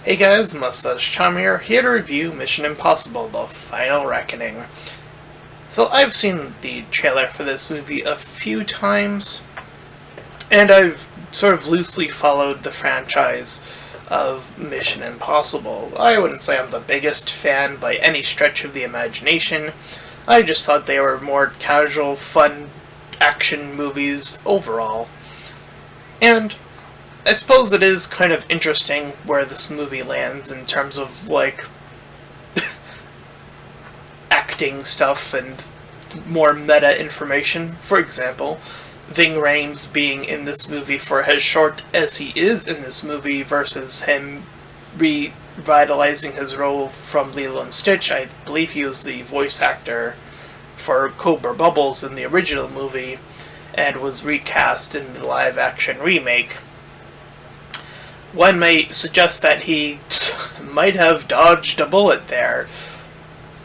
Hey guys, Mustached here to review Mission Impossible: The Final Reckoning. So I've seen the trailer for this movie a few times, and I've sort of loosely followed the franchise of Mission Impossible. I wouldn't say I'm the biggest fan by any stretch of the imagination. I just thought they were more casual, fun action movies overall. And I suppose it is kind of interesting where this movie lands in terms of, like, acting stuff and more meta information. For example, Ving Rhames being in this movie for as short as he is in this movie versus him revitalizing his role from Lilo and Stitch. I believe he was the voice actor for Cobra Bubbles in the original movie and was recast in the live-action remake. One may suggest that he might have dodged a bullet there,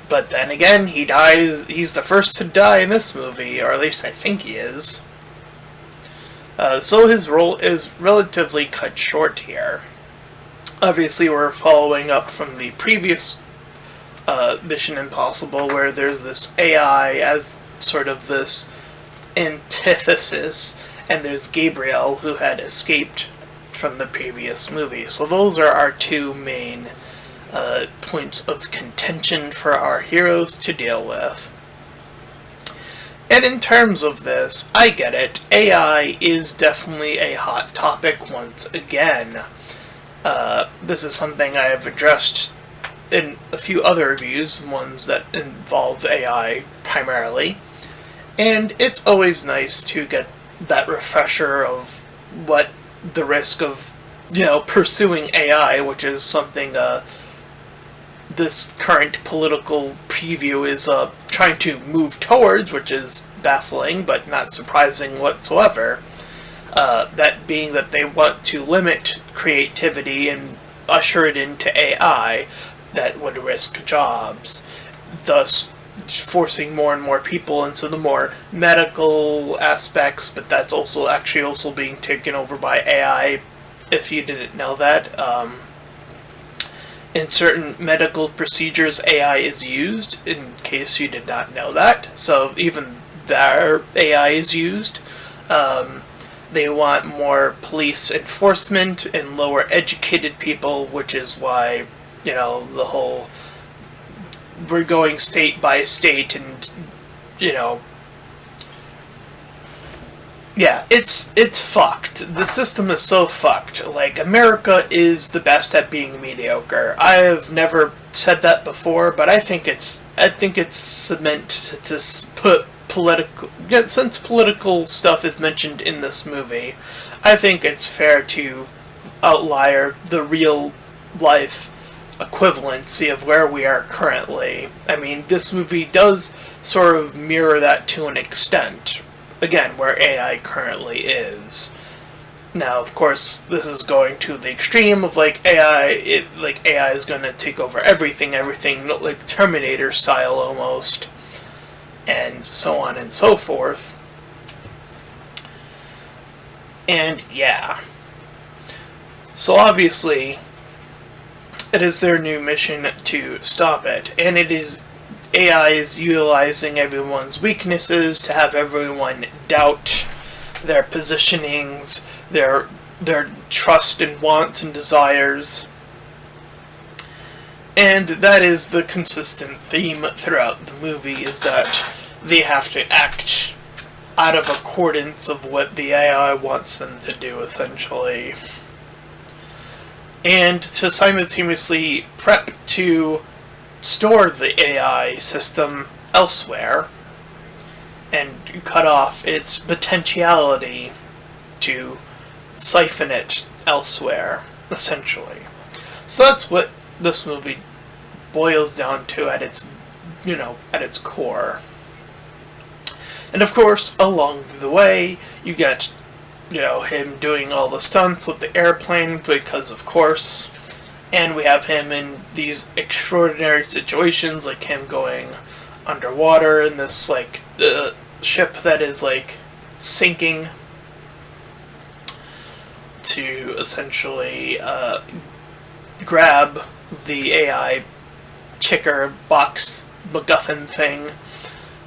but then again, he dies. He's the first to die in this movie, or at least I think he is. So his role is relatively cut short here. Obviously, we're following up from the previous Mission Impossible, where there's this AI as sort of this antithesis, and there's Gabriel, who had escaped from the previous movie. So those are our two main points of contention for our heroes to deal with. And in terms of this, I get it. AI is definitely a hot topic once again. This is something I have addressed in a few other reviews, ones that involve AI primarily. And it's always nice to get that refresher of what the risk of, pursuing AI, which is something this current political preview is trying to move towards, which is baffling but not surprising whatsoever. That being that they want to limit creativity and usher it into AI that would risk jobs, thus forcing more and more people into the more medical aspects, but that's also being taken over by AI, if you didn't know that. In certain medical procedures, AI is used, in case you did not know that. So even there, AI is used. They want more police enforcement and lower educated people, which is why, the whole we're going state by state and, yeah, it's fucked. The system is so fucked. Like, America is the best at being mediocre. I have never said that before, but I think it's meant to put political, since political stuff is mentioned in this movie, I think it's fair to outlier the real life equivalency of where we are currently. I mean, this movie does sort of mirror that to an extent. Again, where AI currently is. Now, of course, this is going to the extreme of AI is going to take over everything, like Terminator style almost, and so on and so forth. And yeah. So obviously, it is their new mission to stop it, and AI is utilizing everyone's weaknesses to have everyone doubt their positionings, their trust and wants and desires. And that is the consistent theme throughout the movie, is that they have to act out of accordance of what the AI wants them to do, essentially. And to simultaneously prep to store the AI system elsewhere and cut off its potentiality to siphon it elsewhere, essentially. So that's what this movie boils down to at its core. And of course, along the way, you get him doing all the stunts with the airplane, because of course. And we have him in these extraordinary situations, like him going underwater in this, ship that is, sinking, to essentially grab the AI kicker box MacGuffin thing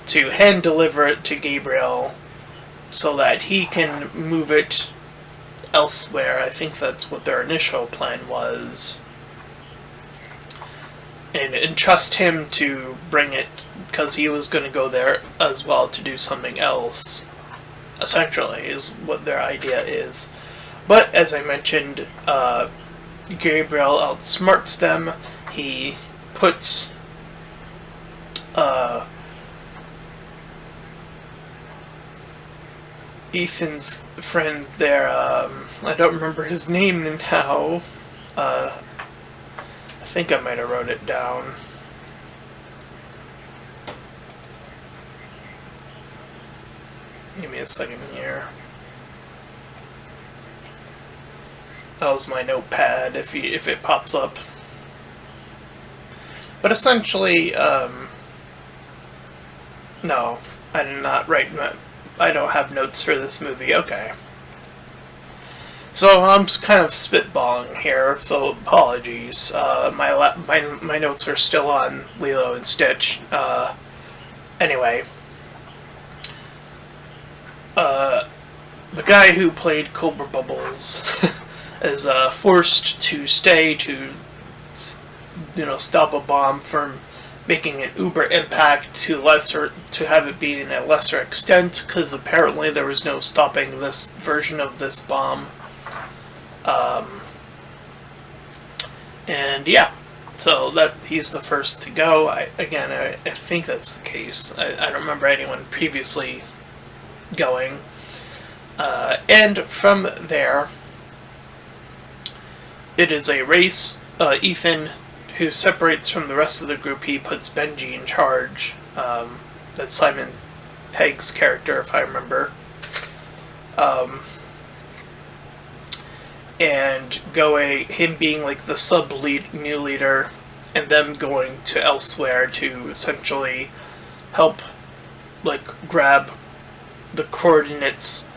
to hand deliver it to Gabriel so that he can move it elsewhere. I think that's what their initial plan was. And entrust him to bring it, because he was going to go there as well to do something else, essentially, is what their idea is. But, as I mentioned, Gabriel outsmarts them. He puts Ethan's friend there, I don't remember his name now. I think I might have wrote it down. Give me a second here. That was my notepad, if it pops up. But essentially, no, I did not write. I don't have notes for this movie. Okay. So I'm just kind of spitballing here, so apologies. My notes are still on Lilo and Stitch. Anyway. The guy who played Cobra Bubbles is forced to stay to, stop a bomb from making an uber impact to have it be in a lesser extent, because apparently there was no stopping this version of this bomb. And yeah, so that he's the first to go. I think that's the case. I don't remember anyone previously going. And from there, it is a race. Ethan, who separates from the rest of the group, he puts Benji in charge. That's Simon Pegg's character, if I remember. And him being like the new leader, and them going to elsewhere to essentially help, grab the coordinates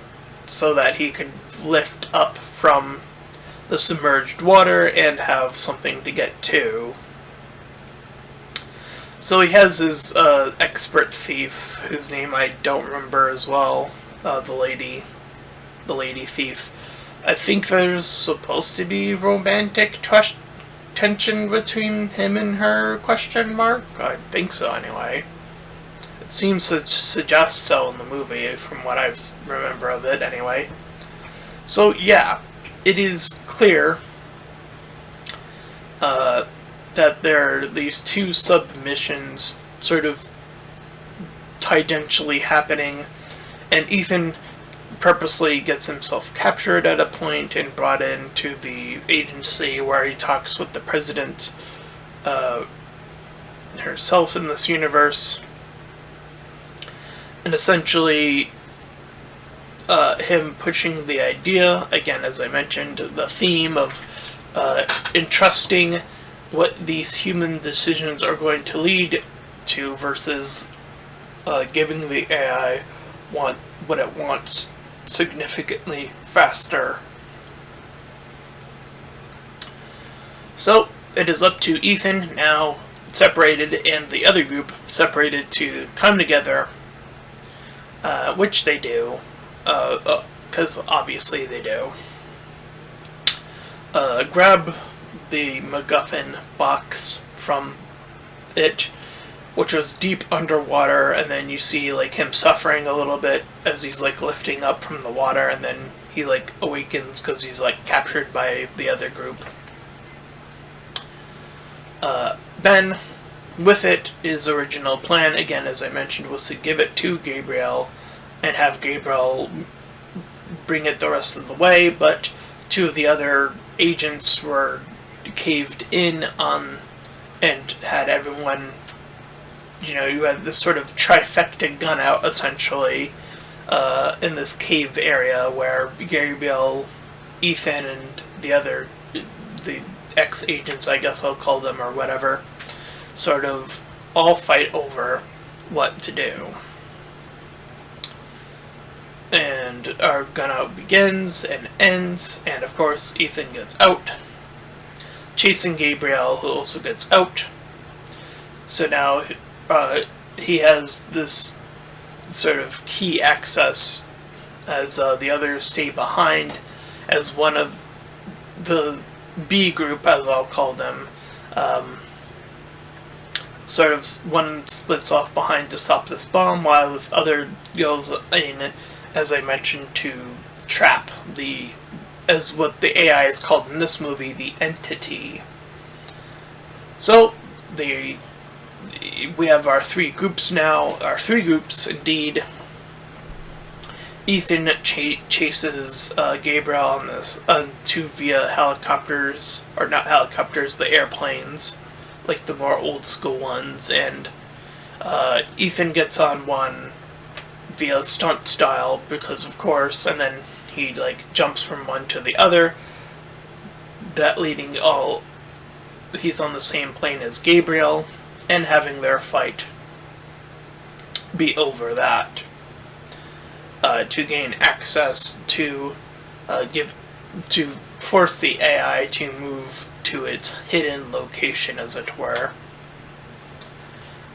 so that he could lift up from the submerged water and have something to get to. So he has his expert thief, whose name I don't remember as well, the lady thief. I think there's supposed to be romantic tension between him and her, question mark? I think so, anyway. It seems to suggest so in the movie, from what I remember of it, anyway. So, yeah, it is clear that there are these two submissions sort of tangentially happening, and Ethan purposely gets himself captured at a point and brought into the agency where he talks with the president herself in this universe. And essentially, him pushing the idea, again, as I mentioned, the theme of entrusting what these human decisions are going to lead to versus giving the AI what it wants significantly faster. So, it is up to Ethan, now separated, and the other group separated, to come together, which they do, because obviously they do. Grab the MacGuffin box from it, which was deep underwater, and then you see him suffering a little bit as he's lifting up from the water, and then he awakens because he's captured by the other group. Ben, with it, his original plan, again as I mentioned, was to give it to Gabriel and have Gabriel bring it the rest of the way, but two of the other agents were caved in on and had everyone, you had this sort of trifecta gun out, essentially, in this cave area where Gabriel, Ethan, and the ex-agents, I guess I'll call them, or whatever, sort of all fight over what to do. And our gun out begins and ends, and of course Ethan gets out chasing Gabriel, who also gets out. So now he has this sort of key access as the others stay behind as one of the B group, as I'll call them. Sort of one splits off behind to stop this bomb, while this other goes in, as I mentioned, to trap as what the AI is called in this movie, the entity. So we have our three groups now, indeed. Ethan chases Gabriel on this via helicopters, or not helicopters, but airplanes, like the more old school ones, and Ethan gets on one via stunt style, because of course, and then he jumps from one to the other, he's on the same plane as Gabriel, and having their fight be over that. To gain access to force the AI to move to its hidden location, as it were.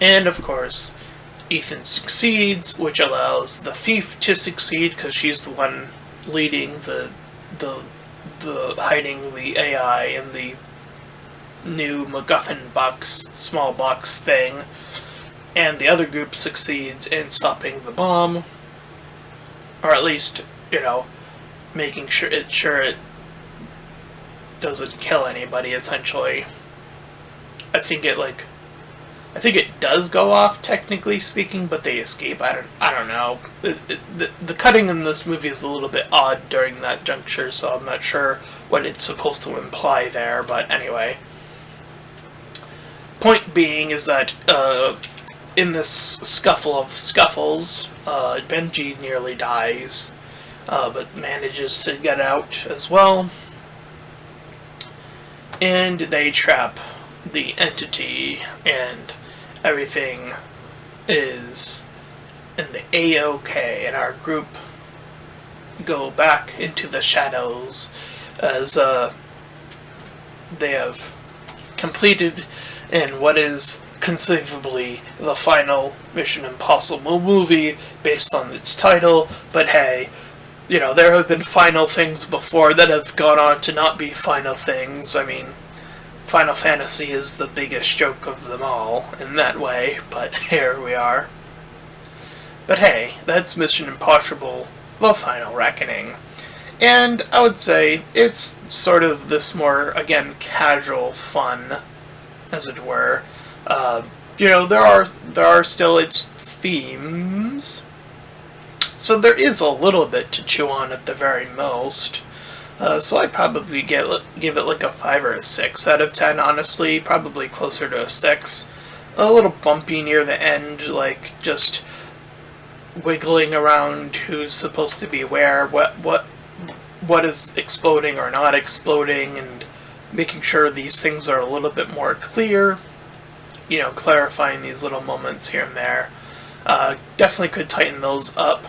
And of course, Ethan succeeds, which allows the thief to succeed because she's the one leading the hiding the AI in the new MacGuffin box, small box thing, and the other group succeeds in stopping the bomb. Or at least, making sure it doesn't kill anybody, essentially. I think it does go off, technically speaking, but they escape. I don't know. The cutting in this movie is a little bit odd during that juncture, so I'm not sure what it's supposed to imply there, but anyway. Point being is that, in this scuffle of scuffles, Benji nearly dies, but manages to get out as well. And they trap the entity, and everything is in the A-OK, and our group go back into the shadows as they have completed in what is conceivably the final Mission Impossible movie based on its title, but hey, there have been final things before that have gone on to not be final things. I mean, Final Fantasy is the biggest joke of them all in that way, but here we are. But hey, that's Mission Impossible, The Final Reckoning. And I would say it's sort of this more, again, casual fun, as it were. There are still its themes, so there is a little bit to chew on at the very most. So I'd probably give it like a 5 or a 6 out of 10, honestly, probably closer to a 6. A little bumpy near the end, just wiggling around who's supposed to be where, what is exploding or not exploding, and making sure these things are a little bit more clear. Clarifying these little moments here and there. Definitely could tighten those up.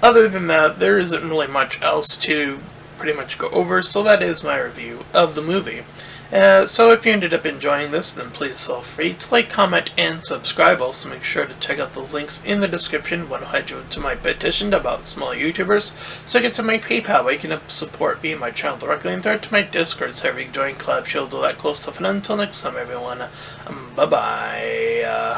Other than that, there isn't really much else to pretty much go over, so that is my review of the movie. So if you ended up enjoying this, then please feel free to like, comment, and subscribe. Also make sure to check out those links in the description. One will head you to my petition about small YouTubers, so get to my PayPal where you can support me and my channel directly, and third to my Discord server. You can join Collab Shield, all that cool stuff, and until next time everyone, bye bye.